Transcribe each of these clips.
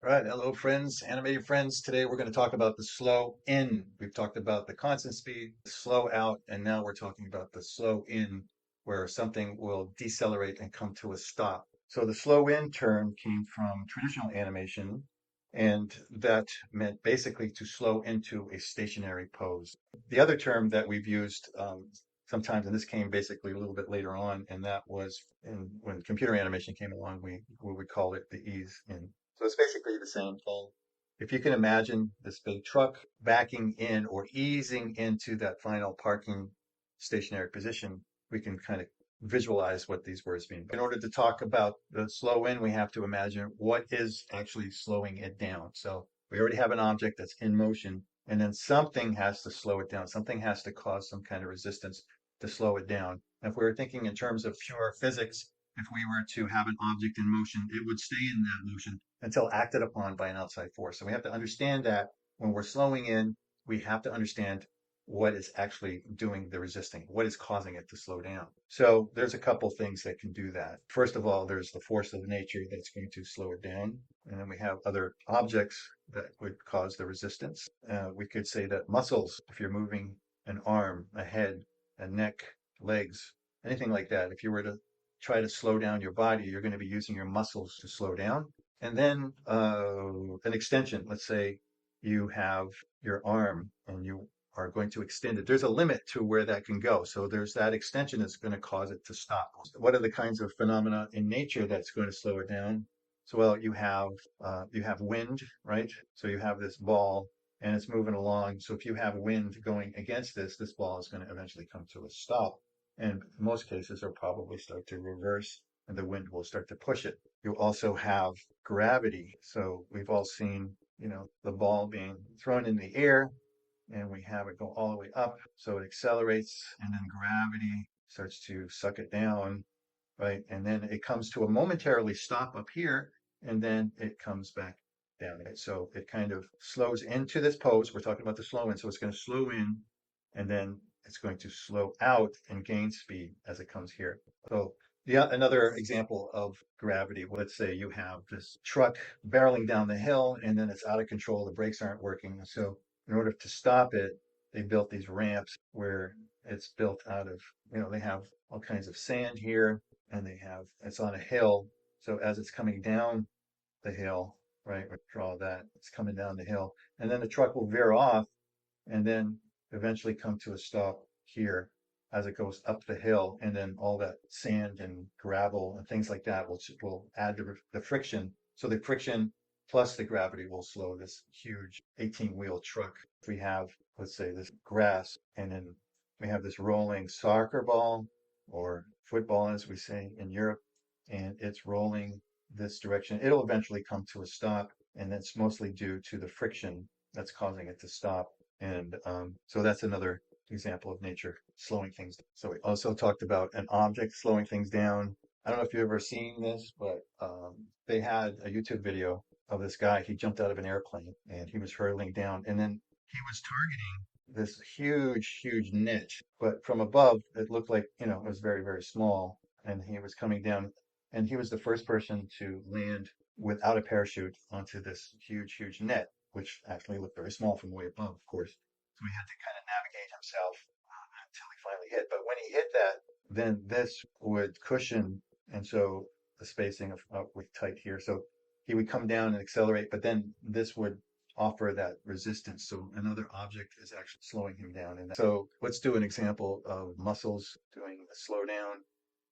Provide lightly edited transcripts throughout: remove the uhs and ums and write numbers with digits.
All right, hello friends, animated friends. Today we're going to talk about the slow in. We've talked about the constant speed, slow out, and now we're talking about the slow in, where something will decelerate and come to a stop. So the slow in term came from traditional animation, and that meant basically to slow into a stationary pose. The other term that we've used sometimes, and this came basically a little bit later on, and that was when computer animation came along, we would call it the ease in. So it's basically the same thing. If you can imagine this big truck backing in or easing into that final parking stationary position, we can kind of visualize what these words mean. In order to talk about the slow in, we have to imagine what is actually slowing it down. So we already have an object that's in motion, and then something has to slow it down. Something has to cause some kind of resistance to slow it down. And if we were thinking in terms of pure physics, if we were to have an object in motion, it would stay in that motion until acted upon by an outside force. So we have to understand that when we're slowing in, we have to understand what is actually doing the resisting, what is causing it to slow down. So there's a couple things that can do that. First of all, there's the force of nature that's going to slow it down. And then we have other objects that would cause the resistance. We could say that muscles, if you're moving an arm, a head, a neck, legs, anything like that, if you were to try to slow down your body, you're going to be using your muscles to slow down. And then an extension. Let's say you have your arm and you are going to extend it. There's a limit to where that can go. So there's that extension that's going to cause it to stop. What are the kinds of phenomena in nature that's going to slow it down? So well, you have wind, right? So you have this ball and it's moving along. So if you have wind going against this ball is going to eventually come to a stop. And in most cases, it'll probably start to reverse and the wind will start to push it. You also have gravity. So we've all seen, the ball being thrown in the air and we have it go all the way up. So it accelerates and then gravity starts to suck it down, right? And then it comes to a momentarily stop up here and then it comes back down. So it kind of slows into this pose. We're talking about the slow in. So it's going to slow in and then it's going to slow out and gain speed as it comes here. So yeah, another example of gravity. Let's say you have this truck barreling down the hill and then it's out of control. The brakes aren't working. So in order to stop it, they built these ramps where it's built out of, they have all kinds of sand here and it's on a hill. So as it's coming down the hill, right, we draw that, it's coming down the hill. And then the truck will veer off and then eventually come to a stop here as it goes up the hill, and then all that sand and gravel and things like that will add to the friction. So the friction plus the gravity will slow this huge 18-wheel truck. If we have, let's say, this grass, and then we have this rolling soccer ball or football, as we say in Europe, and it's rolling this direction, it'll eventually come to a stop, and that's mostly due to the friction that's causing it to stop. And so that's another example of nature slowing things down. So we also talked about an object slowing things down. I don't know if you've ever seen this, but they had a YouTube video of this guy. He jumped out of an airplane and he was hurtling down, and then he was targeting this huge, huge niche. But from above, it looked like, it was very, very small. And he was coming down, and he was the first person to land without a parachute onto this huge, huge net, which actually looked very small from way above, of course. So he had to kind of navigate himself until he finally hit. But when he hit that, then this would cushion, and so the spacing would tight here. So he would come down and accelerate, but then this would offer that resistance. So another object is actually slowing him down. And so let's do an example of muscles doing a slowdown.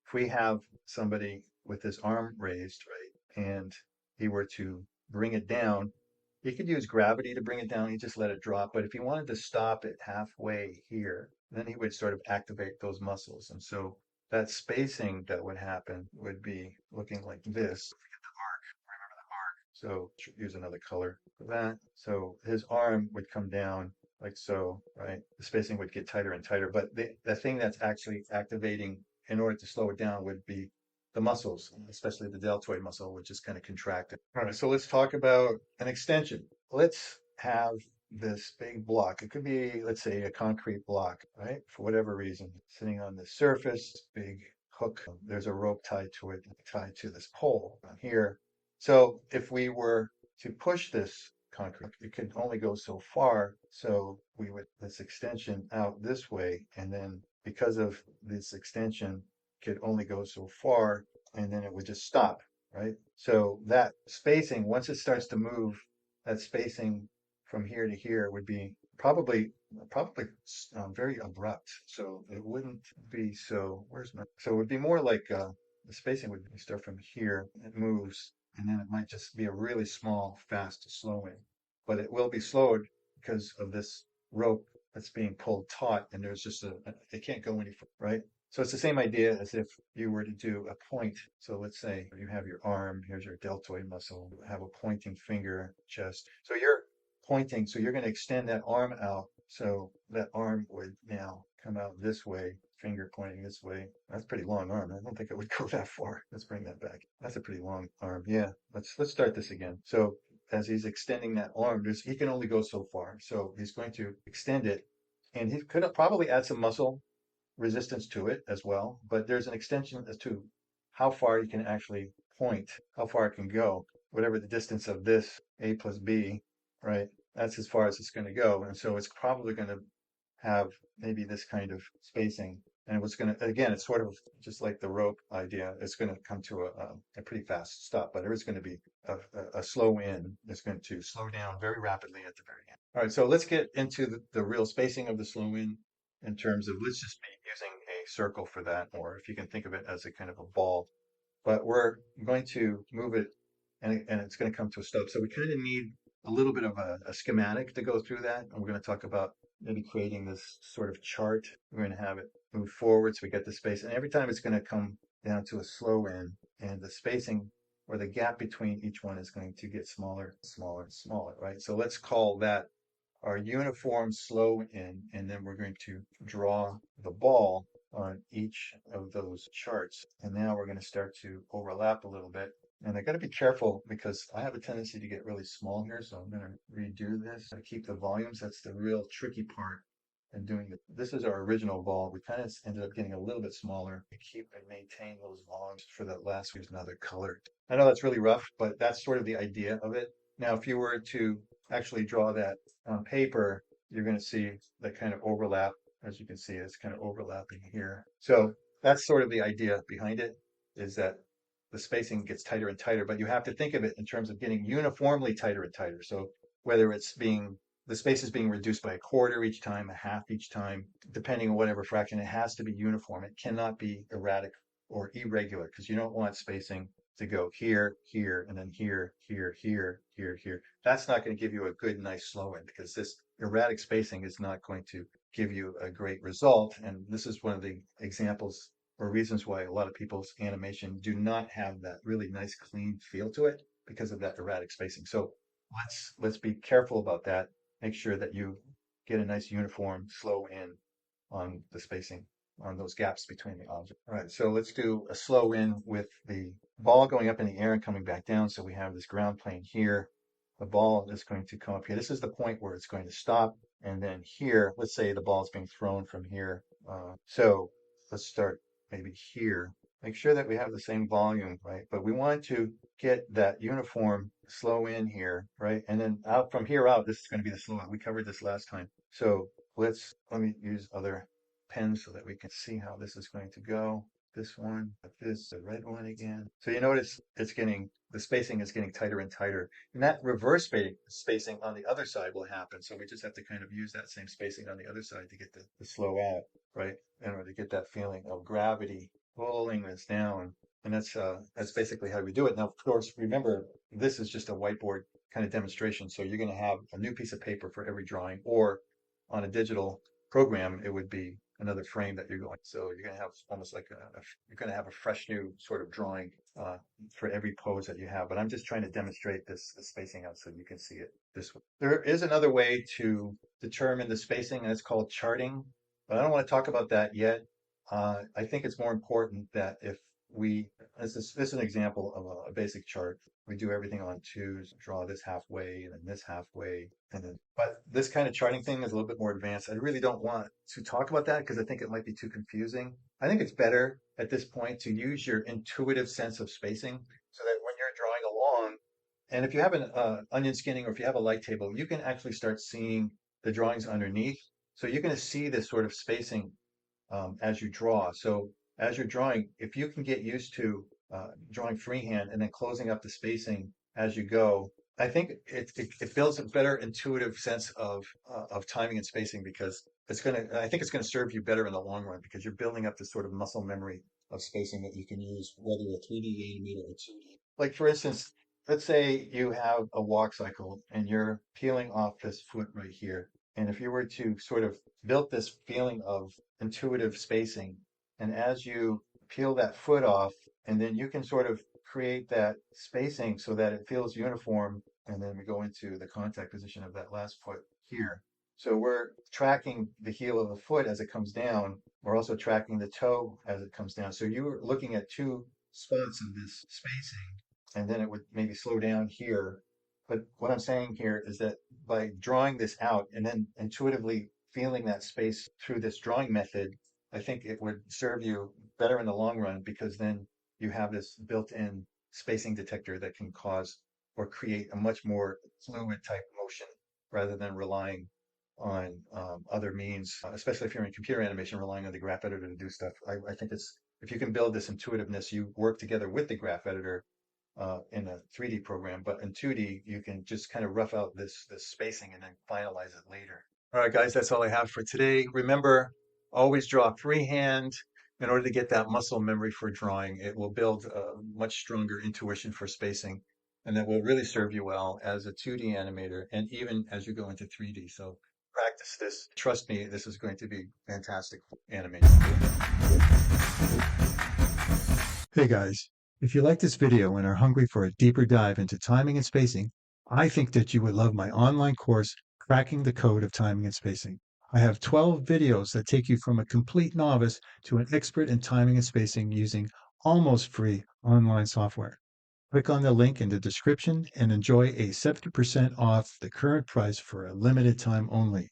If we have somebody with his arm raised, right, and he were to bring it down, he could use gravity to bring it down. He just let it drop. But if he wanted to stop it halfway here, then he would sort of activate those muscles. And so that spacing that would happen would be looking like this. So use another color for that. So his arm would come down like so, right? The spacing would get tighter and tighter. But the thing that's actually activating in order to slow it down would be the muscles, especially the deltoid muscle, which is kind of contracted. All right, so let's talk about an extension. Let's have this big block. It could be, let's say, a concrete block, right? For whatever reason, sitting on the surface, big hook. There's a rope tied to it, tied to this pole here. So if we were to push this concrete, it could only go so far. So we would this extension out this way, and then because of this extension could only go so far, and then it would just stop, right? So that spacing, once it starts to move, that spacing from here to here would be probably very abrupt. So it wouldn't be so. Where's my? So it would be more like the spacing would start from here. It moves, and then it might just be a really small, fast slowing. But it will be slowed because of this rope that's being pulled taut, and there's just it can't go any further, right? So it's the same idea as if you were to do a point. So let's say you have your arm, here's your deltoid muscle, you have a pointing finger, chest. So you're pointing, so you're going to extend that arm out. So that arm would now come out this way, finger pointing this way. That's a pretty long arm. I don't think it would go that far. Let's bring that back. That's a pretty long arm. Yeah, let's start this again. So as he's extending that arm, he can only go so far. So he's going to extend it, and he could probably add some muscle resistance to it as well, but there's an extension as to how far you can actually point, how far it can go, whatever the distance of this A plus B, right? That's as far as it's going to go. And so it's probably going to have maybe this kind of spacing. And what's going to, again, it's sort of just like the rope idea. It's going to come to a pretty fast stop, but there is going to be a slow in. It's going to slow down very rapidly at the very end. All right, so let's get into the real spacing of the slow in terms of, let's just be using a circle for that, or if you can think of it as a kind of a ball. But we're going to move it, and it's going to come to a stop. So we kind of need a little bit of a schematic to go through that. And we're going to talk about maybe creating this sort of chart. We're going to have it move forward so we get the space. And every time it's going to come down to a slow in, and the spacing or the gap between each one is going to get smaller, smaller, smaller, right? So let's call that our uniform slow in, and then we're going to draw the ball on each of those charts. And now we're going to start to overlap a little bit. And I got to be careful because I have a tendency to get really small here. So I'm going to redo this to keep the volumes. That's the real tricky part in doing it. This is our original ball. We kind of ended up getting a little bit smaller to keep and maintain those volumes for that last. Here's another color. I know that's really rough, but that's sort of the idea of it. Now, if you were to actually draw that on paper, you're going to see that kind of overlap. As you can see, it's kind of overlapping here. So that's sort of the idea behind it, is that the spacing gets tighter and tighter, but you have to think of it in terms of getting uniformly tighter and tighter. So whether it's the space is being reduced by a quarter each time, a half each time, depending on whatever fraction, it has to be uniform. It cannot be erratic or irregular because you don't want spacing to go here, here, and then here, here, here, here, here. That's not going to give you a good, nice slow in because this erratic spacing is not going to give you a great result. And this is one of the examples or reasons why a lot of people's animation do not have that really nice, clean feel to it because of that erratic spacing. So let's be careful about that. Make sure that you get a nice uniform slow in on the spacing on those gaps between the objects. All right, so let's do a slow in with the ball going up in the air and coming back down. So we have this ground plane here. The ball is going to come up here. This is the point where it's going to stop. And then here, let's say the ball is being thrown from here. So let's start maybe here. Make sure that we have the same volume, right? But we want to get that uniform slow in here, right? And then out from here out, this is going to be the slow out. We covered this last time. So let me use other pens so that we can see how this is going to go. This one, this, the red one again. So you notice the spacing is getting tighter and tighter. And that reverse spacing on the other side will happen. So we just have to kind of use that same spacing on the other side to get the slow out, right? In order to get that feeling of gravity pulling this down. And that's basically how we do it. Now, of course, remember, this is just a whiteboard kind of demonstration. So you're going to have a new piece of paper for every drawing, or on a digital program, it would be another frame that you're going. So you're going to have almost like you're going to have a fresh new sort of drawing for every pose that you have. But I'm just trying to demonstrate the spacing out so you can see it this way. There is another way to determine the spacing, and it's called charting. But I don't want to talk about that yet. I think it's more important that if this is an example of a basic chart. We do everything on twos, draw this halfway and then this halfway. But this kind of charting thing is a little bit more advanced. I really don't want to talk about that because I think it might be too confusing. I think it's better at this point to use your intuitive sense of spacing so that when you're drawing along And if you have an onion skinning or if you have a light table, you can actually start seeing the drawings underneath. So you're going to see this sort of spacing as you draw. So as you're drawing, if you can get used to drawing freehand and then closing up the spacing as you go, I think it builds a better intuitive sense of timing and spacing because I think it's gonna serve you better in the long run because you're building up this sort of muscle memory of spacing that you can use whether you're 3D animator or 2D. Like for instance, let's say you have a walk cycle and you're peeling off this foot right here. And if you were to sort of build this feeling of intuitive spacing, and as you peel that foot off, and then you can sort of create that spacing so that it feels uniform. And then we go into the contact position of that last foot here. So we're tracking the heel of the foot as it comes down. We're also tracking the toe as it comes down. So you're looking at two spots of this spacing, and then it would maybe slow down here. But what I'm saying here is that by drawing this out and then intuitively feeling that space through this drawing method, I think it would serve you better in the long run because then you have this built-in spacing detector that can cause or create a much more fluid type motion rather than relying on other means, especially if you're in computer animation, relying on the graph editor to do stuff. I think it's if you can build this intuitiveness, you work together with the graph editor in a 3D program, but in 2D, you can just kind of rough out this spacing and then finalize it later. All right, guys, that's all I have for today. Remember, always draw freehand in order to get that muscle memory for drawing. It will build a much stronger intuition for spacing, and that will really serve you well as a 2D animator and even as you go into 3D. So practice this. Trust me, this is going to be fantastic animation. Hey guys, if you like this video and are hungry for a deeper dive into timing and spacing, I think that you would love my online course, Cracking the Code of Timing and Spacing. I have 12 videos that take you from a complete novice to an expert in timing and spacing using almost free online software. Click on the link in the description and enjoy a 70% off the current price for a limited time only.